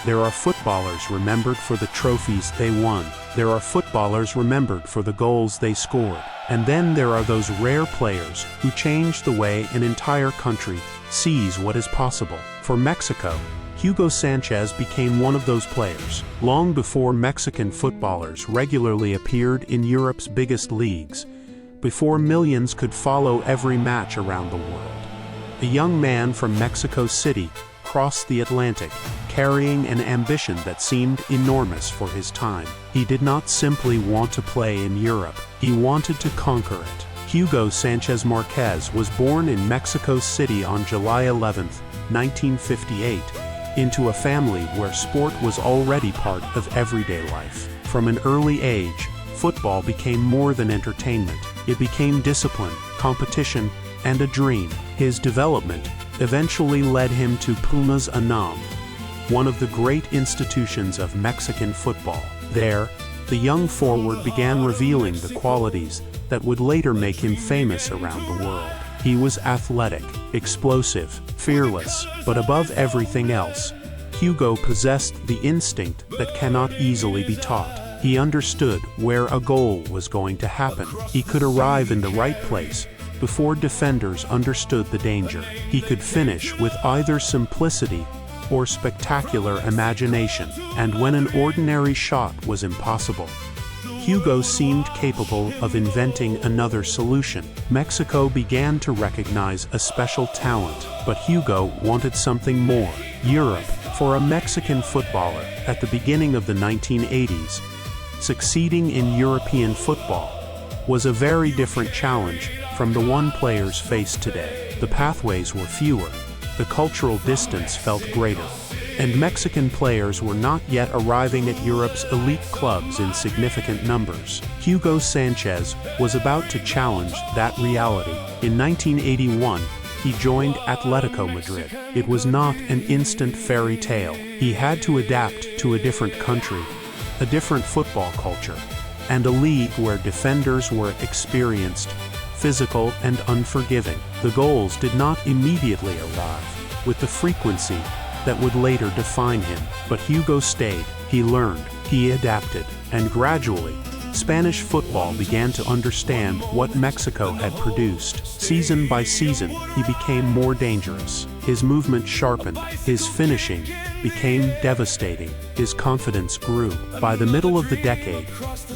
There are footballers remembered for the trophies they won. There are footballers remembered for the goals they scored. And then there are those rare players who change the way an entire country sees what is possible. For Mexico, Hugo Sánchez became one of those players. Long before Mexican footballers regularly appeared in Europe's biggest leagues, before millions could follow every match around the world, a young man from Mexico City crossed the Atlantic, carrying an ambition that seemed enormous for his time. He did not simply want to play in Europe, he wanted to conquer it. Hugo Sánchez Marquez was born in Mexico City on July 11, 1958, into a family where sport was already part of everyday life. From an early age, football became more than entertainment. It became discipline, competition, and a dream. His development eventually led him to Pumas UNAM, one of the great institutions of Mexican football. There, the young forward began revealing the qualities that would later make him famous around the world. He was athletic, explosive, fearless, but above everything else, Hugo possessed the instinct that cannot easily be taught. He understood where a goal was going to happen. He could arrive in the right place before defenders understood the danger. He could finish with either simplicity or spectacular imagination, and when an ordinary shot was impossible, Hugo seemed capable of inventing another solution. Mexico began to recognize a special talent, but Hugo wanted something more. Europe, for a Mexican footballer at the beginning of the 1980s, succeeding in European football was a very different challenge from the one players face today. The pathways were fewer, the cultural distance felt greater, and Mexican players were not yet arriving at Europe's elite clubs in significant numbers. Hugo Sánchez was about to challenge that reality. In 1981, he joined Atletico Madrid. It was not an instant fairy tale. He had to adapt to a different country, a different football culture, and a league where defenders were experienced, physical, and unforgiving. The goals did not immediately arrive with the frequency that would later define him, but Hugo stayed, he learned, he adapted, and gradually, Spanish football began to understand what Mexico had produced. Season by season, he became more dangerous. His movement sharpened, his finishing became devastating, his confidence grew. By the middle of the decade,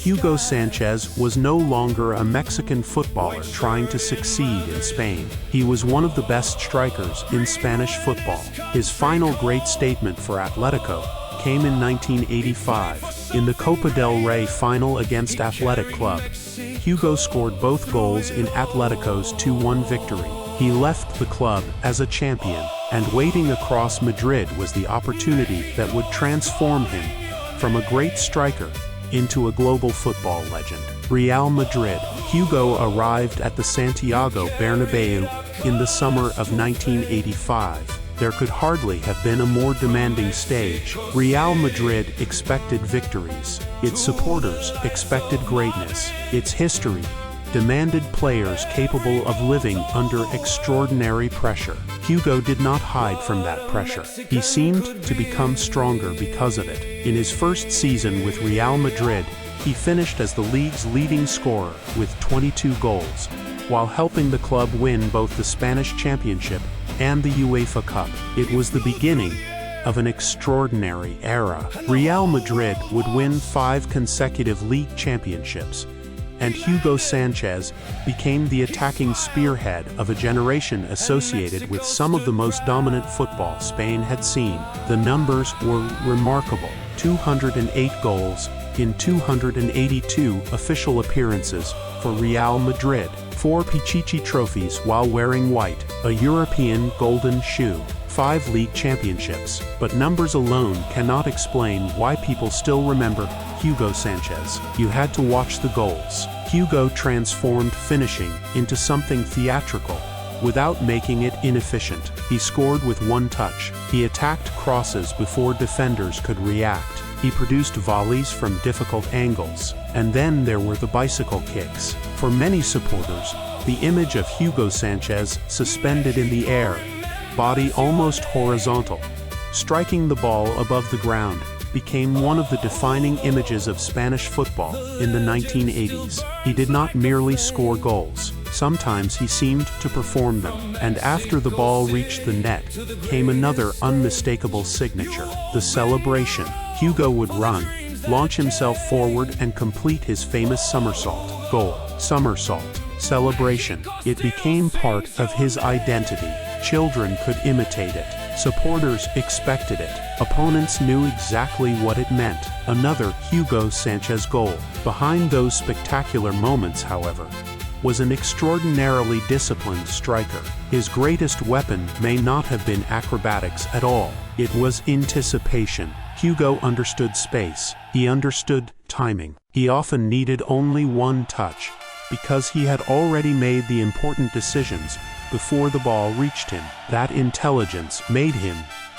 Hugo Sánchez was no longer a Mexican footballer trying to succeed in Spain. He was one of the best strikers in Spanish football. His final great statement for Atletico came in 1985. In the Copa del Rey final against Athletic Club, Hugo scored both goals in Atletico's 2-1 victory. He left the club as a champion, and waiting across Madrid was the opportunity that would transform him from a great striker into a global football legend. Real Madrid. Hugo arrived at the Santiago Bernabéu in the summer of 1985. There could hardly have been a more demanding stage. Real Madrid expected victories. Its supporters expected greatness. Its history demanded players capable of living under extraordinary pressure. Hugo did not hide from that pressure. He seemed to become stronger because of it. In his first season with Real Madrid, he finished as the league's leading scorer with 22 goals, while helping the club win both the Spanish Championship and the UEFA Cup. It was the beginning of an extraordinary era. Real Madrid would win 5 consecutive league championships, and Hugo Sánchez became the attacking spearhead of a generation associated with some of the most dominant football Spain had seen. The numbers were remarkable: 208 goals in 282 official appearances for Real Madrid, 4 Pichichi trophies while wearing white, a European golden shoe, 5 league championships. But numbers alone cannot explain why people still remember Hugo Sánchez. You had to watch the goals. Hugo transformed finishing into something theatrical without making it inefficient. He scored with one touch. He attacked crosses before defenders could react. He produced volleys from difficult angles. And then there were the bicycle kicks. For many supporters, The image of Hugo Sánchez suspended in the air, body almost horizontal, striking the ball above the ground, became one of the defining images of Spanish football in the 1980s. He did not merely score goals. Sometimes he seemed to perform them, and after the ball reached the net, came another unmistakable signature, the celebration. Hugo would run, launch himself forward and complete his famous somersault. Goal, somersault, celebration. It became part of his identity. Children could imitate it. Supporters expected it. Opponents knew exactly what it meant. Another Hugo Sánchez goal. Behind those spectacular moments, however, was an extraordinarily disciplined striker. His greatest weapon may not have been acrobatics at all. It was anticipation. Hugo understood space. He understood timing. He often needed only one touch, because he had already made the important decisions before the ball reached him. That intelligence made him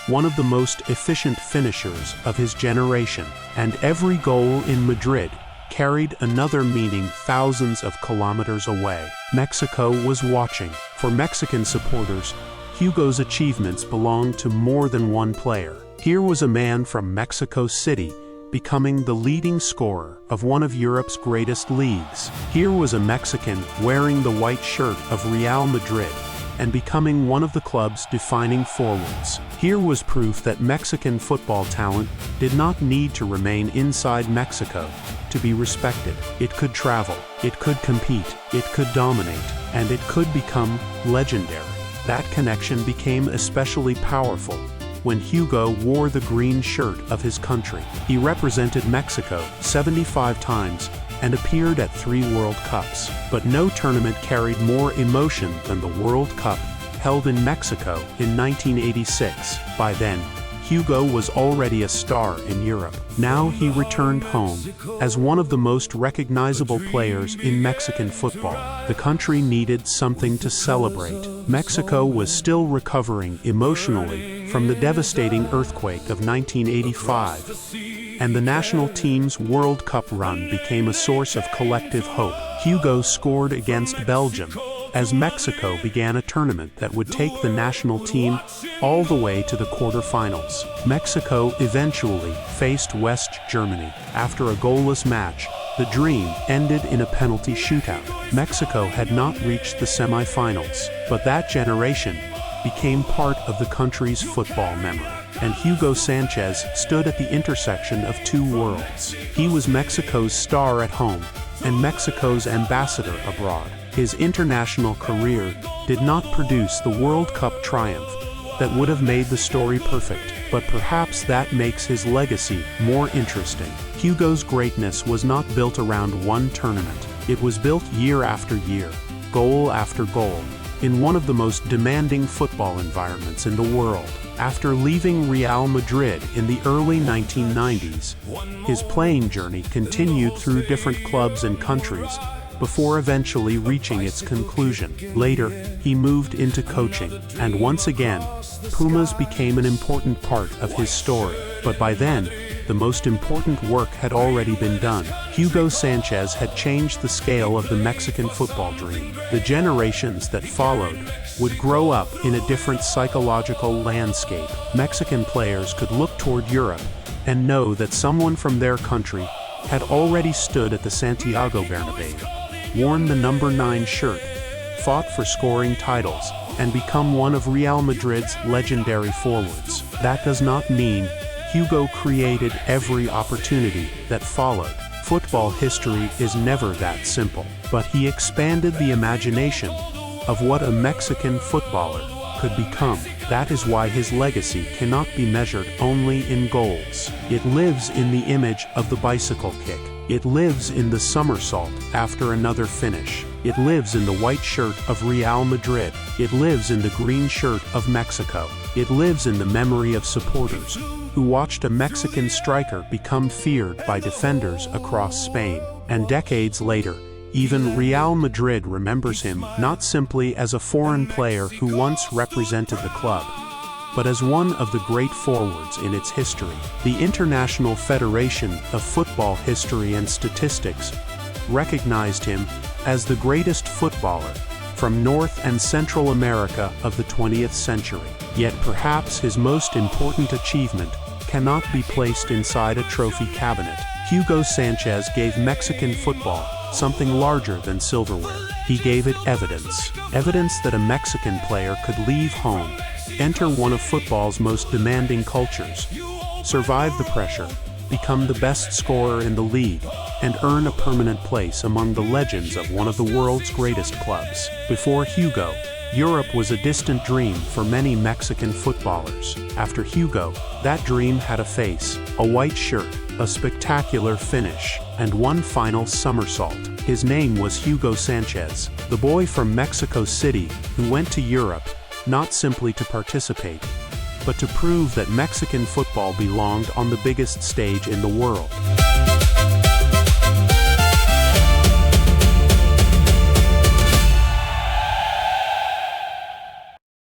one of the most efficient finishers of his generation, and every goal in Madrid carried another meaning thousands of kilometers away. Mexico was watching. For Mexican supporters, Hugo's achievements belonged to more than one player. Here was a man from Mexico City becoming the leading scorer of one of Europe's greatest leagues. Here was a Mexican wearing the white shirt of Real Madrid and becoming one of the club's defining forwards. Here was proof that Mexican football talent did not need to remain inside Mexico to be respected. It could travel, it could compete, it could dominate, and it could become legendary. That connection became especially powerful when Hugo wore the green shirt of his country. He represented Mexico 75 times and appeared at 3 World Cups. But no tournament carried more emotion than the World Cup held in Mexico in 1986. By then, Hugo was already a star in Europe. Now he returned home as one of the most recognizable players in Mexican football. The country needed something to celebrate. Mexico was still recovering emotionally from the devastating earthquake of 1985, and the national team's World Cup run became a source of collective hope. Hugo scored against Belgium as Mexico began a tournament that would take the national team all the way to the quarterfinals. Mexico eventually faced West Germany. After a goalless match, the dream ended in a penalty shootout. Mexico had not reached the semifinals, but that generation became part of the country's football memory. And Hugo Sánchez stood at the intersection of 2 worlds. He was Mexico's star at home and Mexico's ambassador abroad. His international career did not produce the World Cup triumph that would have made the story perfect, but perhaps that makes his legacy more interesting. Hugo's greatness was not built around one tournament. It was built year after year, goal after goal, in one of the most demanding football environments in the world. After leaving Real Madrid in the early 1990s, his playing journey continued through different clubs and countries before eventually reaching its conclusion. Later, he moved into coaching, and once again, Pumas became an important part of his story. But by then, the most important work had already been done. Hugo Sánchez had changed the scale of the Mexican football dream. The generations that followed would grow up in a different psychological landscape. Mexican players could look toward Europe and know that someone from their country had already stood at the Santiago Bernabéu, worn the number 9 shirt, fought for scoring titles, and become one of Real Madrid's legendary forwards. That does not mean Hugo created every opportunity that followed. Football history is never that simple, but he expanded the imagination of what a Mexican footballer could become. That is why his legacy cannot be measured only in goals. It lives in the image of the bicycle kick. It lives in the somersault after another finish. It lives in the white shirt of Real Madrid. It lives in the green shirt of Mexico. It lives in the memory of supporters who watched a Mexican striker become feared by defenders across Spain. And decades later, even Real Madrid remembers him not simply as a foreign player who once represented the club, but as one of the great forwards in its history. The International Federation of Football History and Statistics recognized him as the greatest footballer from North and Central America of the 20th century. Yet perhaps his most important achievement cannot be placed inside a trophy cabinet. Hugo Sánchez gave Mexican football something larger than silverware. He gave it evidence. Evidence that a Mexican player could leave home, enter one of football's most demanding cultures, survive the pressure, become the best scorer in the league, and earn a permanent place among the legends of one of the world's greatest clubs. Before Hugo, Europe was a distant dream for many Mexican footballers. After Hugo, that dream had a face, a white shirt, a spectacular finish, and one final somersault. His name was Hugo Sánchez, the boy from Mexico City who went to Europe, not simply to participate, but to prove that Mexican football belonged on the biggest stage in the world.